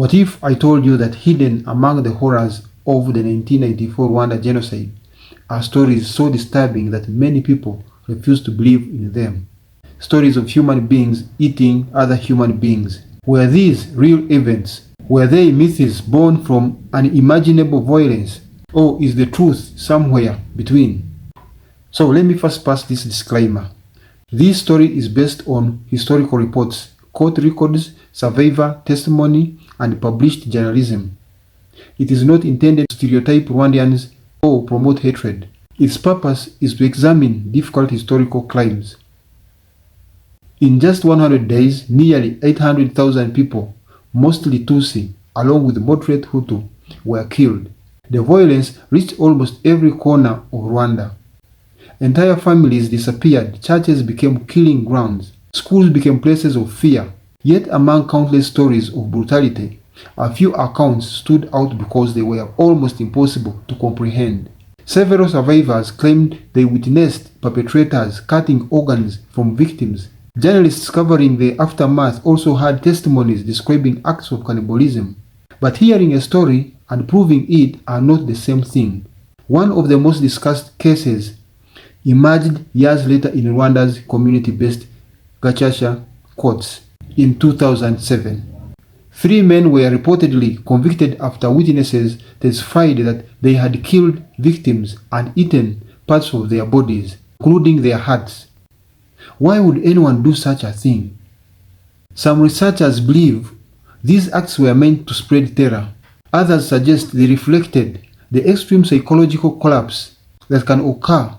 What if I told you that hidden among the horrors of the 1994 Rwanda genocide are stories so disturbing that many people refuse to believe in them? Stories of human beings eating other human beings. Were these real events? Were they myths born from unimaginable violence? Or is the truth somewhere between? So let me first pass this disclaimer. This story is based on historical reports, court records, survivor testimony, and published journalism. It is not intended to stereotype Rwandans or promote hatred. Its purpose is to examine difficult historical claims. In just 100 days, nearly 800,000 people, mostly Tutsi, along with moderate Hutu, were killed. The violence reached almost every corner of Rwanda. Entire families disappeared, churches became killing grounds, schools became places of fear. Yet among countless stories of brutality, a few accounts stood out because they were almost impossible to comprehend. Several survivors claimed they witnessed perpetrators cutting organs from victims. Journalists covering the aftermath also had testimonies describing acts of cannibalism. But hearing a story and proving it are not the same thing. One of the most discussed cases emerged years later in Rwanda's community-based Gacaca courts in 2007. 3 men were reportedly convicted after witnesses testified that they had killed victims and eaten parts of their bodies, including their hearts. Why would anyone do such a thing? Some researchers believe these acts were meant to spread terror. Others suggest they reflected the extreme psychological collapse that can occur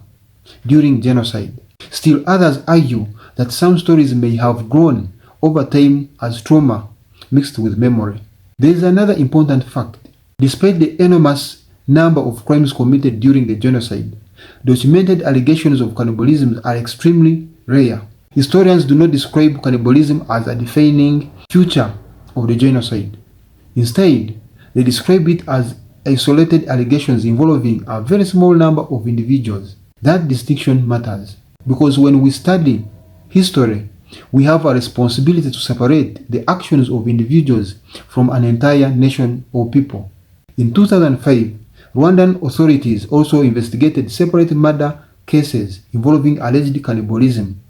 during genocide. Still others argue that some stories may have grown over time as trauma mixed with memory. There is another important fact. Despite the enormous number of crimes committed during the genocide, documented allegations of cannibalism are extremely rare. Historians do not describe cannibalism as a defining feature of the genocide. Instead, they describe it as isolated allegations involving a very small number of individuals. That distinction matters because when we study history, we have a responsibility to separate the actions of individuals from an entire nation or people. In 2005, Rwandan authorities also investigated separate murder cases involving alleged cannibalism.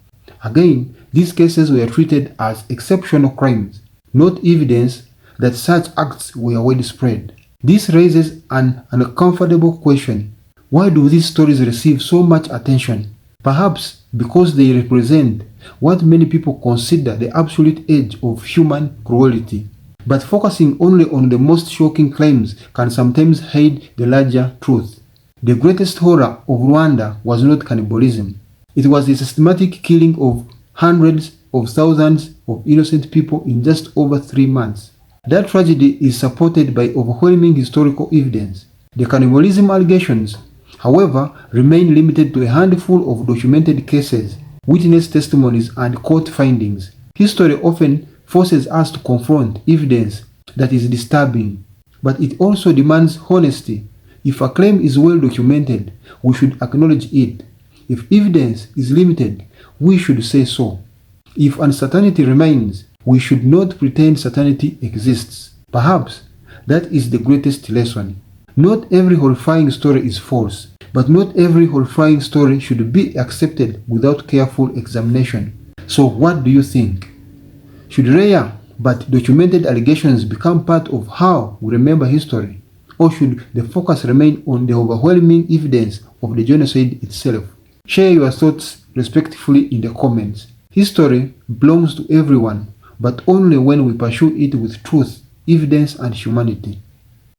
Again, these cases were treated as exceptional crimes, not evidence that such acts were widespread. This raises an uncomfortable question. Why do these stories receive so much attention? Perhaps because they represent what many people consider the absolute edge of human cruelty. But focusing only on the most shocking claims can sometimes hide the larger truth. The greatest horror of Rwanda was not cannibalism. It was the systematic killing of hundreds of thousands of innocent people in just over 3 months. That tragedy is supported by overwhelming historical evidence. The cannibalism allegations, however, remain limited to a handful of documented cases, witness testimonies, and court findings. History often forces us to confront evidence that is disturbing, but it also demands honesty. If a claim is well documented, we should acknowledge it. If evidence is limited, we should say so. If uncertainty remains, we should not pretend certainty exists. Perhaps that is the greatest lesson. Not every horrifying story is false, but not every horrifying story should be accepted without careful examination. So what do you think? Should rare but documented allegations become part of how we remember history? Or should the focus remain on the overwhelming evidence of the genocide itself? Share your thoughts respectfully in the comments. History belongs to everyone, but only when we pursue it with truth, evidence, and humanity.